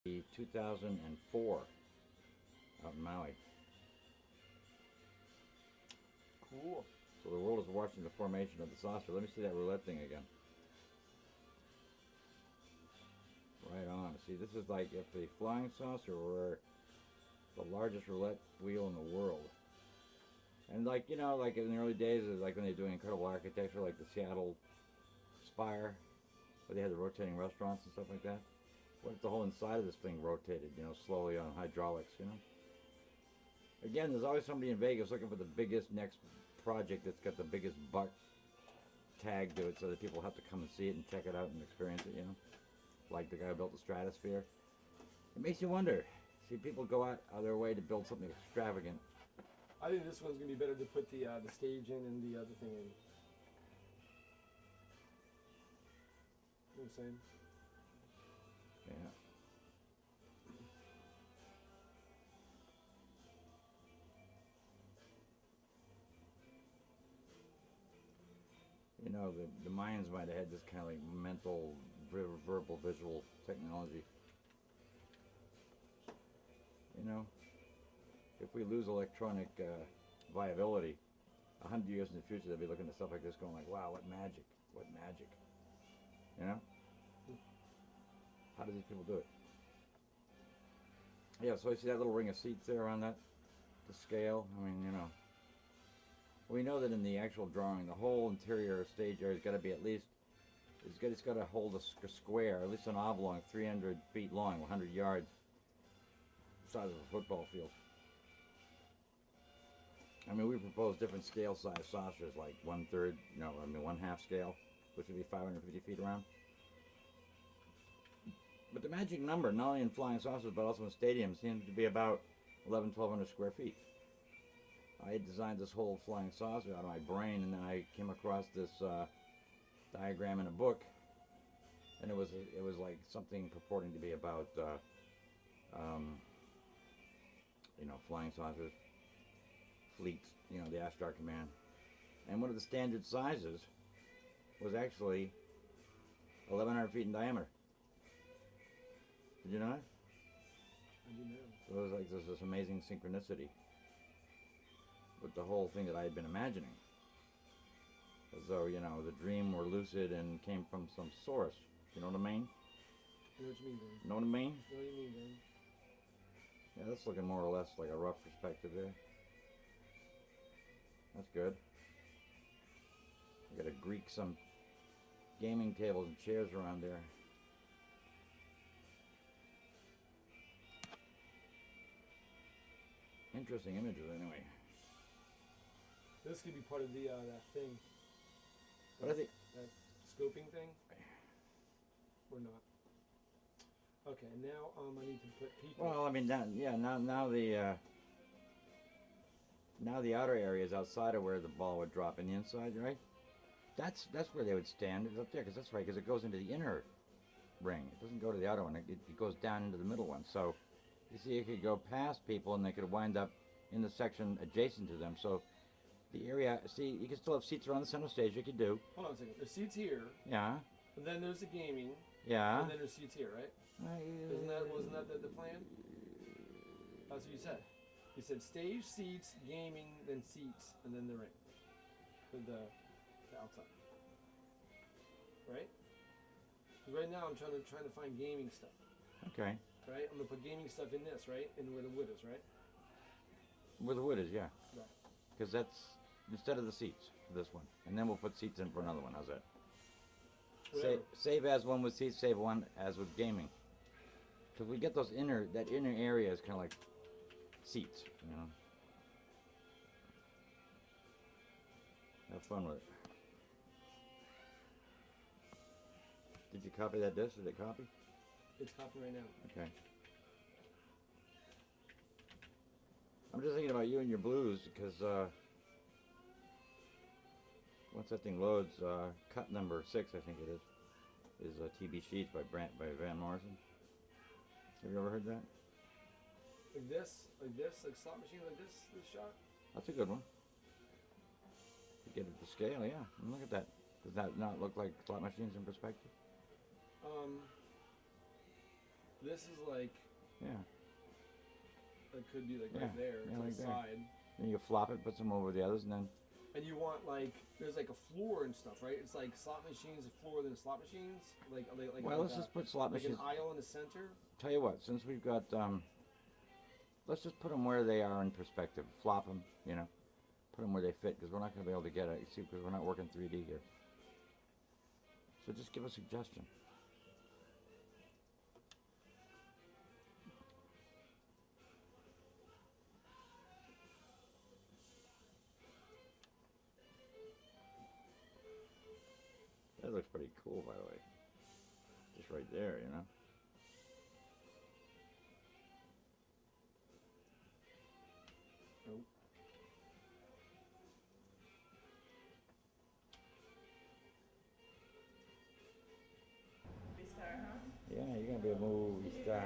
2004 out in Maui. Cool. So the world is watching the formation of the saucer. Let me see that roulette thing again. Right on. See, this is like if the flying saucer were the largest roulette wheel in the world. And like, like in the early days, like when they're doing incredible architecture, like the Seattle Spire, where they had the rotating restaurants and stuff like that. What if the whole inside of this thing rotated, slowly on hydraulics. Again, there's always somebody in Vegas looking for the biggest next project that's got the biggest buck tag to it, so that people have to come and see it and check it out and experience it, Like the guy who built the Stratosphere. It makes you wonder. See, people go out of their way to build something extravagant. I think this one's gonna be better to put the stage in and the other thing in. You know what I'm saying? Yeah. The Mayans might have had this kind of like mental, verbal, visual technology. If we lose electronic viability, 100 years in the future, they'll be looking at stuff like this going like, wow, what magic, what magic. How do these people do it? Yeah, so I see that little ring of seats there on that, the scale. I mean, we know that in the actual drawing, the whole interior stage area has got to be at least, it's got to hold a square, at least an oblong, 300 feet long, 100 yards, the size of a football field. I mean, we propose different scale size saucers, like 1/3, 1/2 scale, which would be 550 feet around. But the magic number, not only in flying saucers, but also in stadiums, seems to be about 1,200 square feet. I had designed this whole flying saucer out of my brain, and then I came across this diagram in a book, and it was like something purporting to be about flying saucers, fleets, the Ashtar Command, and one of the standard sizes was actually 1,100 feet in diameter. Did you know that? I do know. So it was like this amazing synchronicity with the whole thing that I had been imagining. As though, the dream were lucid and came from some source. You know what I mean? I know what you mean, man. Know what I mean? I know what you mean, man. Yeah, that's looking more or less like a rough perspective there. That's good. I gotta Greek some gaming tables and chairs around there. Interesting images, anyway. This could be part of the that thing. But I think that scoping thing, or not. Okay, now I need to put people. Well, I mean, now the outer area is outside of where the ball would drop in the inside, right? That's where they would stand. It's up there, because that's right, because it goes into the inner ring. It doesn't go to the outer one. It goes down into the middle one. So you see, it could go past people, and they could wind up in the section adjacent to them. So the area, see, you can still have seats around the center stage. You could do. Hold on a second. There's seats here. Yeah. And then there's the gaming. Yeah. And then there's seats here, right? Wasn't that the plan? That's what you said. You said stage, seats, gaming, then seats, and then the ring. With the outside. Right? Because right now I'm trying to find gaming stuff. Okay. Right? I'm gonna put gaming stuff in this, right? And where the wood is, right? Where the wood is, yeah. Right. Because that's instead of the seats for this one, and then we'll put seats in for another one. How's that? Save as one with seats, save one as with gaming. Because we get that inner area is kind of like seats, Have fun with it. Did you copy that disc? Did it copy? It's copying right now. Okay. I'm just thinking about you and your blues, because once that thing loads, cut number 6, I think it is TB Sheets by Van Morrison. Have you ever heard that? Like slot machine, like this shot? That's a good one. To get it to scale, yeah. And look at that. Does that not look like slot machines in perspective? This is like, Yeah. it could be like Yeah. right there, Yeah, to like the there. side. Then you flop it, put some over the others, and then And you want like, there's like a floor and stuff, right? It's like slot machines, a floor, then slot machines. Like well, let's just put slot like machines. an aisle in the center. Tell you what, since we've got, let's just put them where they are in perspective. Flop them, you know, put them where they fit, because we're not going to be able to get it. You see, because we're not working 3D here. So just give a suggestion. That looks pretty cool, by the way. Just right there, you know. Nope. Movie star, huh? Yeah, you're gonna be a movie star.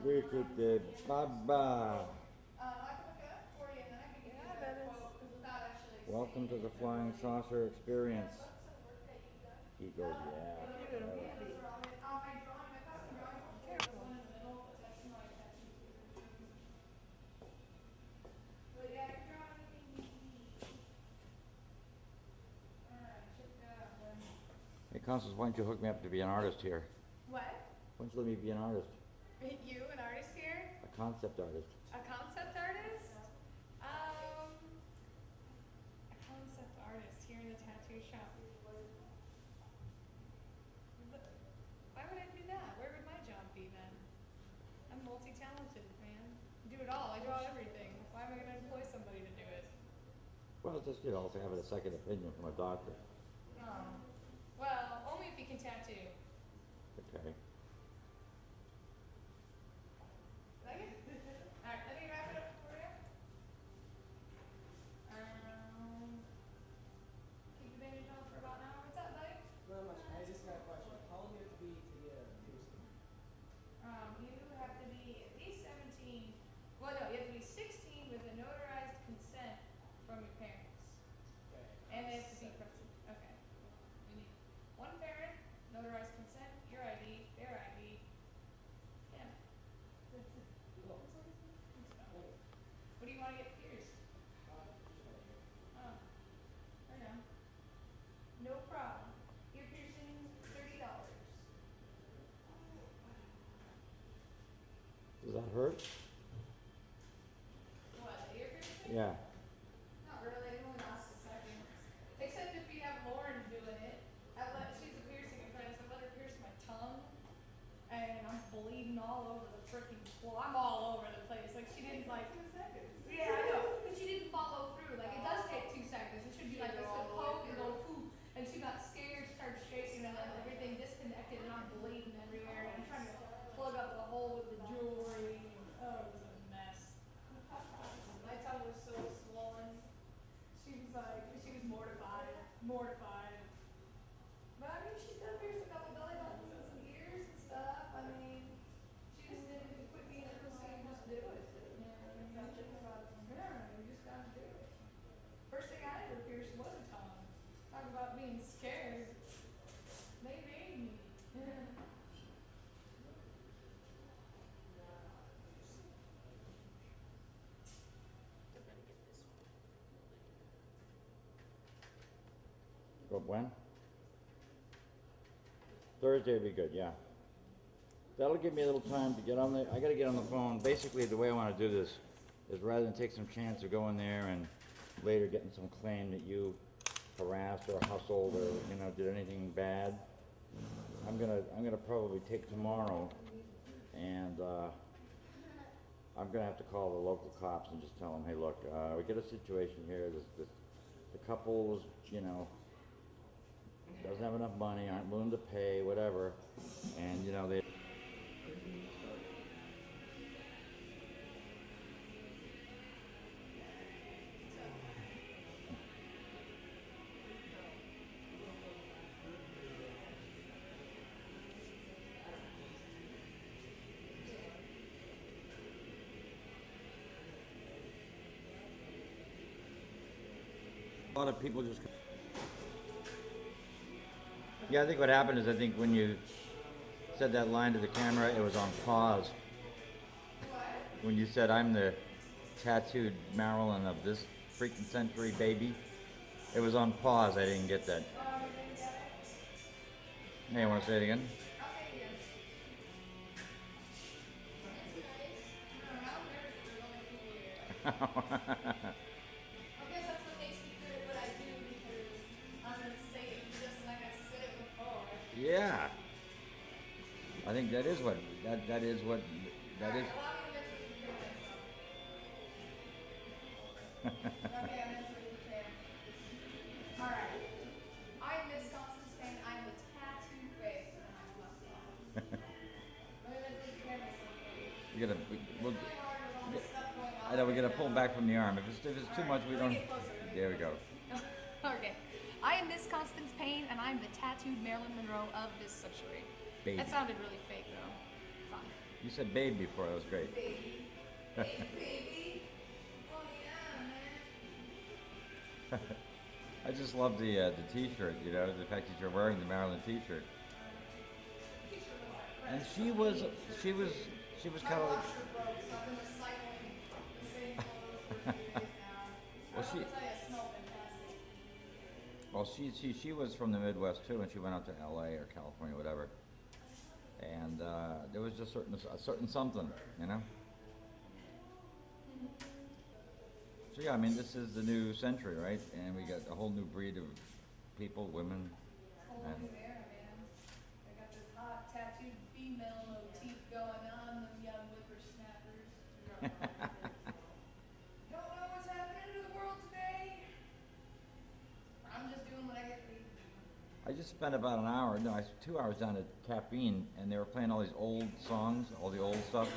Look at the baba. Welcome to the flying saucer experience. He goes, yeah. Hey, Constance, why don't you hook me up to be an artist here? What? Why don't you let me be an artist? You, an artist here? A concept artist. A concept artist? A concept artist here in the tattoo shop. Why would I do that? Where would my job be then? I'm multi-talented, man. Do it all. I draw everything. Why am I going to employ somebody to do it? Well, just, you know, also having a second opinion from a doctor. Oh. Well, only if you can tattoo. Okay. Like it? Alright, let me wrap it up for you. Keep the bandage on for about an hour. What's up, buddy? Not much. I just got a question. How old do you have to be to get a piercing? You have to be at least 17. Well, no, you have to be 16 with a notarized consent from your parents. Okay. And they have to be present. Okay. We need one parent, notarized consent, your ID, their ID. Yeah. That's it. Cool. What do you want to get pierced? Oh, right on. No problem. Ear piercings, $30. Does that hurt? What, the ear piercing? Yeah. Not really, it only lasts a second. Except if you have Lauren doing it. She's a piercing apprentice. I let her pierce my tongue. And I'm bleeding all over the freaking floor. I'm all over the place. Like, she didn't like. 2 seconds. Yeah, I know. But she didn't follow through. Like, it does take 2 seconds. It should be like just a poke and go poof. And she got scared, started shaking, and then everything disconnected, and I'm bleeding everywhere. And I'm trying to plug up the hole with the jewelry. Oh, it was a mess. My tongue was so swollen. She was mortified. Mortified. But I mean, she's done pierced a couple belly buttons and some ears and stuff. I mean, she just didn't quit being a pussy and just do it. You know what I mean? Yeah, you just gotta do it. First thing I ever pierced was a tongue. Talk about being scared. They made me. But when? Thursday would be good, yeah. That'll give me a little time to get on the, I gotta get on the phone. Basically, the way I wanna do this is rather than take some chance of going there and later getting some claim that you harassed or hustled or, you know, did anything bad, I'm gonna probably take tomorrow and, I'm gonna have to call the local cops and just tell them, hey, look, we get a situation here, the couple's, you know, doesn't have enough money, aren't willing to pay, whatever, and you know, they a lot of people just. Yeah, I think what happened is I think when you said that line to the camera, it was on pause. When you said, I'm the tattooed Marilyn of this freaking century, baby, it was on pause. I didn't get that. Hey, you want to say it again? I guess that's what makes me good at what I do because I'm gonna say it just like I said it before. Yeah. I think that is what that is what that is. Allow me to mentally prepare myself. Okay, I'm mentally prepared. Alright. I'm Miss Constance Payne. I'm the tattoo face. Let me mentally prepare myself. You gotta. We'll, It's really hard with all this stuff going on. I know we gotta pull back from the arm. If it's too much, we Let don't. me get closer. There we go. Okay. I am Miss Constance Payne, and I'm the tattooed Marilyn Monroe of this century. Baby. That sounded really fake, though. Fuck. You said babe before. That was great. Baby. Hey, baby. Oh, yeah, man. I just love the T-shirt. You know, the fact that you're wearing the Marilyn T-shirt. And she was kind of like. Washer broke, so I've been recycling the same clothes for 2 days now. Well, I will tell you, it smells fantastic. Well, she was from the Midwest too, and she went out to L.A. or California, whatever. And there was just a certain something, you know. So yeah, I mean, this is the new century, right? And we got a whole new breed of people, women. Whole new era, man. I got this hot tattooed female motif going on, them young whippersnappers. Don't know what's happening to the world today. I'm just doing what I get paid to do. I just spent about 2 hours down at Caffeine, and they were playing all these old songs, all the old stuff,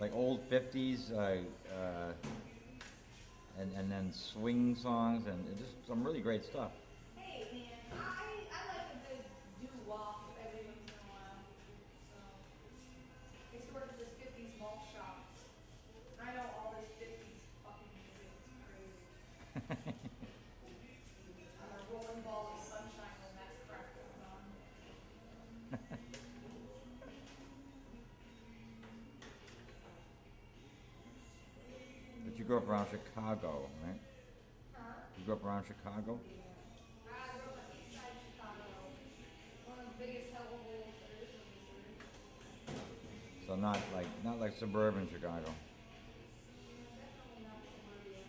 like old 50s, and then swing songs, and just some really great stuff. Hey, man, I like a good doo-wop every once in a while. So, I used to work at this 50s malt shop. I know all this 50s fucking music. It's crazy. I'm a rolling ball of sunshine when that crap goes on. But you grew up around Chicago, right? Huh? You grew up around Chicago? I grew up on east side of Chicago. One of the biggest hellholes there is in Missouri. So not like suburban Chicago. Definitely not suburbia.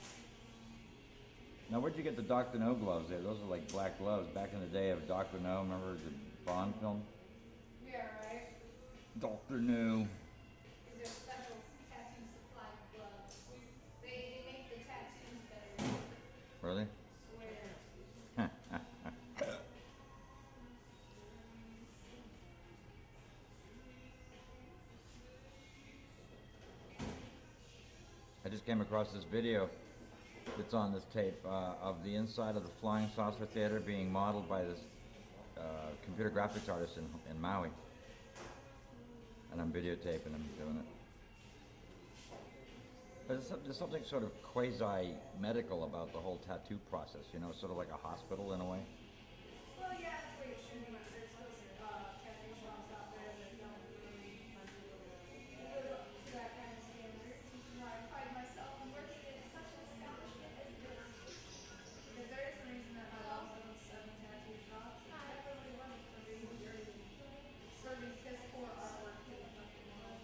Now, where'd you get the Dr. No gloves there? Those are like black gloves. Back in the day of Dr. No, remember the Bond film? Yeah, right? Dr. No. These are special tattoo supply gloves. They make the tattoos better. Really? Swear. I just came across this video that's on this tape of the inside of the Flying Saucer Theater being modeled by this computer graphics artist in Maui. And I'm videotaping him doing it. But there's something sort of quasi-medical about the whole tattoo process, you know, sort of like a hospital in a way. Well, yeah, that's what it should be. There's those tattoo shops out there that don't really live up to that kind of standard. You know, I pride myself in working in such an establishment as this. Because there is a reason that my boss owns 7 tattoo shops. And I definitely wasn't for me serving piss poor artwork to the fucking world.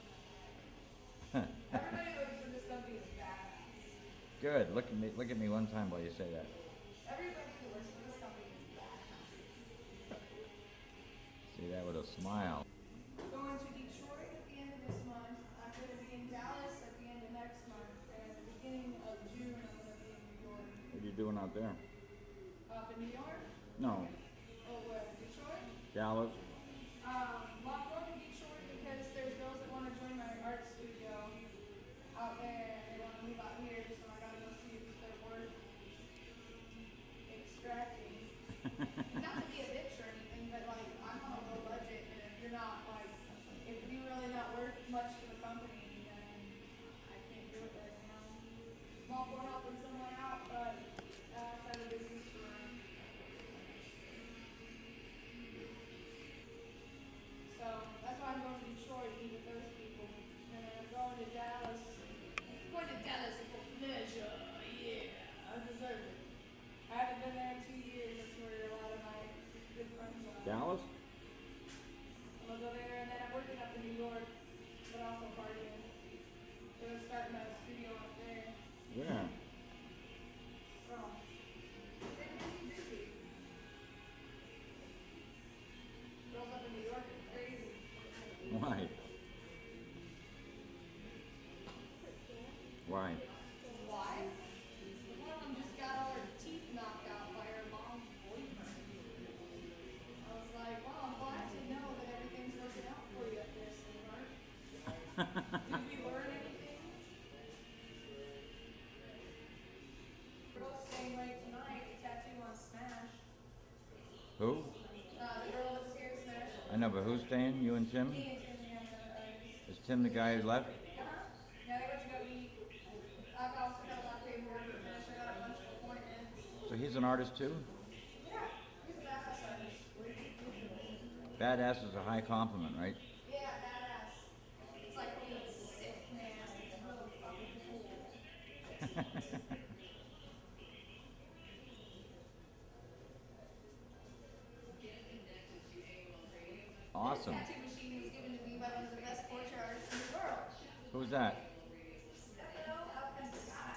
Everybody looks for this company is badass. Good. Look at me one time while you say that. Everybody who works for this company is badass. See that with a smile. Going to Detroit at the end of this month. I'm going to be in Dallas at the end of next month. And at the beginning of June, I'm going to be in New York. What are you doing out there? Up in New York? No. Or where? Detroit? Dallas? Well, I'm going to Detroit because there's girls that want to join my art studio out there and they want to move out here, so I gotta go see if they're worth extracting. Not to be a bitch or anything, but like, I'm on a low budget, and if you're not like, if you're really not worth much to the company, then I can't do it right now. I'm all for helping someone out, but outside of business for Yeah. Well, been busy. Girls up in New York are crazy. Why? Why? Why? One of them just got all her teeth knocked out by her mom's boyfriend. I was like, well, I'm glad to know that everything's working out for you up there, sweetheart. Did we learn anything? Girl staying late tonight, tattoo on Smash. Who? The girl that was here at Smash. I know, but who's staying? You and Tim? Me and Timmy and Is Tim the guy who left? yeah, they went to go eat. I've also got a lot of paperwork to finish. I got a bunch of appointments. So he's an artist too? Yeah, he's a badass artist. Badass is a high compliment, right? Yeah, badass. It's like being sick, man. It's really fucking cool. Awesome. This tattoo machine was given to me by one of the best portrait artists in the world. Who's that? Stefano Alcantara.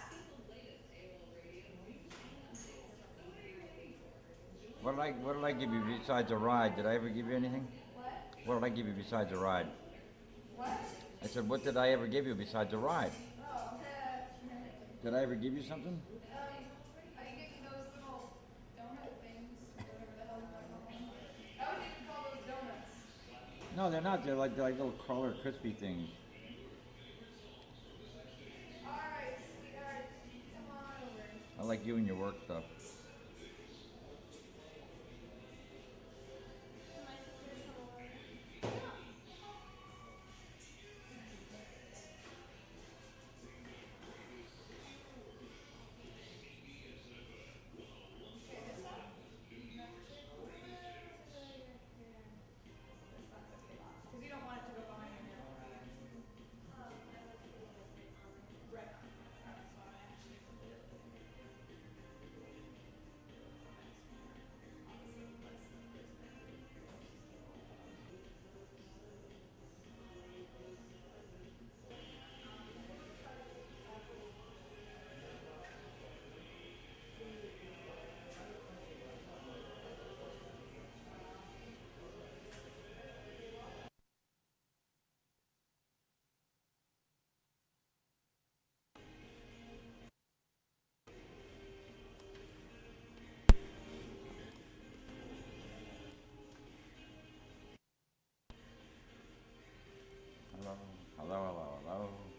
What did I give you besides a ride? Did I ever give you anything? What? What did I give you besides a ride? What? I said, what did I ever give you besides a ride? Oh, Did I ever give you something? I didn't get you those little donut things, whatever the hell you want to call them. I would even call those donuts. No, they're not. They're like little crawler crispy things. Alright, sweetheart, come on over. I like you and your work stuff. Okay, this one? Because you don't want it to go behind your nail. Right on. Alright, so I actually did it. Hello, hello, hello, hello.